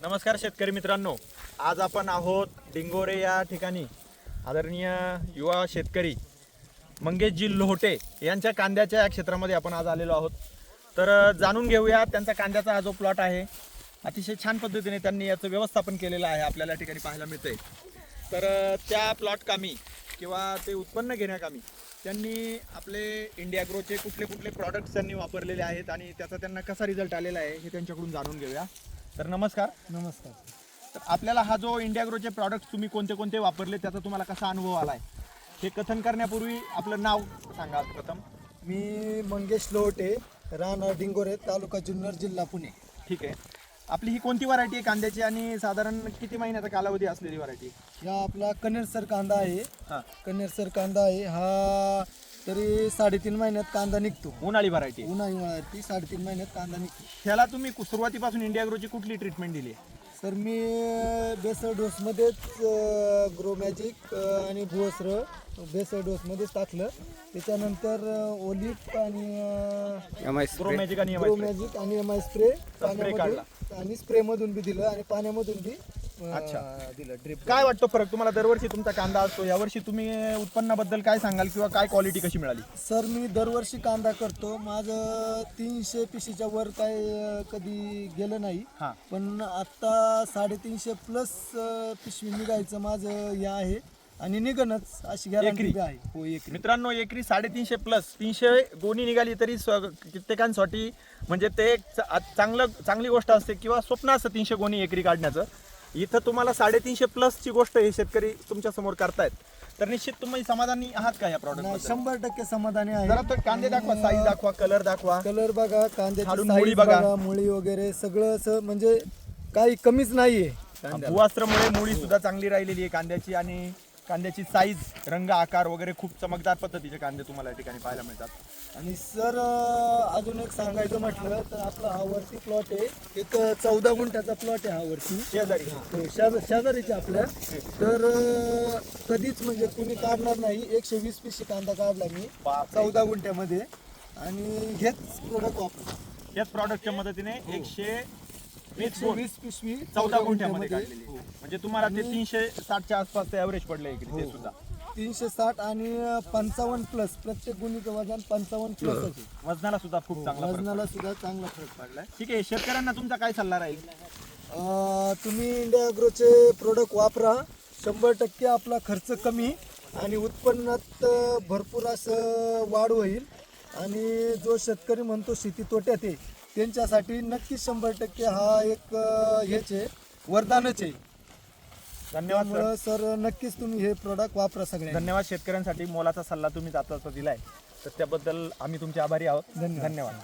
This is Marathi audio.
नमस्कार शेतकरी मित्रांनो, आज आपण आहोत डिंगोरे या ठिकाणी आदरणीय युवा शेतकरी मंगेशजी लोहटे यांच्या कांद्याच्या क्षेत्रामध्ये आपण आज आलेलो आहोत। तर जाणून घेऊया त्यांचा कांद्याचा हा जो प्लॉट आहे, अतिशय छान पद्धतीने त्यांनी याचं व्यवस्थापन केलेलं आहे, आपल्याला ठिकाणी पाहायला मिळतंय। तर त्या प्लॉट कामी किंवा ते उत्पन्न घेण्याकामी त्यांनी आपले इंडियाग्रोचे कुठले कुठले प्रॉडक्ट्स त्यांनी वापरलेले आहेत आणि त्याचा त्यांना कसा रिझल्ट आलेला आहे हे त्यांच्याकडून जाणून घेऊया। तर नमस्कार। नमस्कार। तर आपल्याला हा जो इंडियाग्रोचे प्रॉडक्ट्स तुम्ही कोणते कोणते वापरले त्याचा तुम्हाला कसा अनुभव आलाय हे कथन करण्यापूर्वी आपलं नाव सांगा प्रथम। मी मंगेश लोहटे, राहणार डिंगोरे, तालुका जुन्नर, जिल्हा पुणे। ठीक आहे, आपली ही कोणती व्हरायटी आहे कांद्याची आणि साधारण किती महिन्याचा कालावधी असलेली व्हरायटी? हा आपला कन्नेरसर कांदा आहे। हां, कन्नेरसर कांदा आहे हा, तरी 3.5 महिन्यात कांदा निघतो। उन्हाळी व्हरायटी। उन्हाळ्यावरती 3.5 महिन्यात कांदा निघतो। ह्याला तुम्ही सुरुवातीपासून इंडियाग्रोची कुठली ट्रीटमेंट दिली? सर मी बेसळ डोसमध्येच ग्रो मॅजिक आणि भुवस्त्र बेसळ डोसमध्येच टाकलं। त्याच्यानंतर ओलिप आणि ग्रो मॅजिक आणि ग्रो मॅजिक आणि एम आय स्प्रे काढला आणि स्प्रे मधून बी दिलं आणि पाण्यामधून बी दिलं ड्रिप। काय वाटतं फरक तुम्हाला? दरवर्षी तुमचा कांदा असतो, यावर्षी तुम्ही उत्पन्नाबद्दल काय सांगाल किंवा काय क्वालिटी कशी मिळाली? सर मी दरवर्षी कांदा करतो, माझं 300 पिशीच्या वर काय कधी गेलं नाही। हां, पण आता 350 प्लस पिशवी निघायचं माझं हे आहे आणि निघणच अशी गॅरंटी आहे। हो, एकरी मित्रांनो, एकरी 350 प्लस 300 गोणी निघाली तरी कित्येकांसाठी म्हणजे ते एक चांगली गोष्ट असते किंवा स्वप्न असतं 300 गोणी एकरी काढण्याचं। इथं तुम्हाला 350 प्लसची गोष्ट हे शेतकरी तुमच्या समोर करतायत, तर निश्चित तुम्ही समाधानी आहात का या प्रॉडक्ट? 100% समाधानी आहे। जरा तो कांदे दाखवा, साईज दाखवा, कलर दाखवा, कलर बघा, कांद्याची खालून साईज मुळी बघा. बघा, मुळी वगैरे सगळं असं म्हणजे काही कमीच नाहीये कांद्याला। भुवास्त्रामुळे मुळी सुद्धा चांगली राहिलेली आहे कांद्याची आणि कांद्याची साईज, रंग, आकार वगैरे खूप चमकदार पद्धतीचे कांदे तुम्हाला या ठिकाणी पाहायला मिळतात। आणि सर अजून एक सांगायचं म्हटलं तर आपला हा वरती प्लॉट आहे, एक 14 गुंठ्याचा प्लॉट आहे हा वरती शेजारी। शेजारीचे आपल्या। तर कधीच म्हणजे कुणी काढणार नाही, 120 पिशी कांदा काढला मी 14 गुंठ्यामध्ये आणि हेच प्रोडक्ट वापरतो। याच प्रॉडक्टच्या मदतीने 120 पिशवी 14 गुंठ्यामध्ये काढलेली, म्हणजे तुम्हाला ते 360च्या आसपास ॲव्हरेज पडलं एकरी ते सुद्धा। 360 आणि 55 प्लस, प्रत्येक गुणीचं वजन 55 प्लस आहे। वजनाला सुद्धा खूप चांगला फरक वजनाला सुद्धा चांगला फरक पडलाय। ठीक आहे, शेतकऱ्यांना तुमचा काय सल्ला राहील? तुम्ही इंडिया ॲग्रोचे प्रोडक्ट वापरा, 100% आपला खर्च कमी आणि उत्पन्नात भरपूर असं वाढ होईल। आणि जो शेतकरी म्हणतो शेती तोट्यात आहे त्यांच्यासाठी नक्कीच 100% हा एक हेच आहे, वरदानच आहे। धन्यवाद सर, नक्कीच तुम्ही हे प्रोडक्ट वापरा सगळे। धन्यवाद। शेतकऱ्यांसाठी मोलाचा सल्ला तुम्ही आता दिलाय, तर त्याबद्दल आम्ही तुमचे आभारी आहोत। धन्यवाद।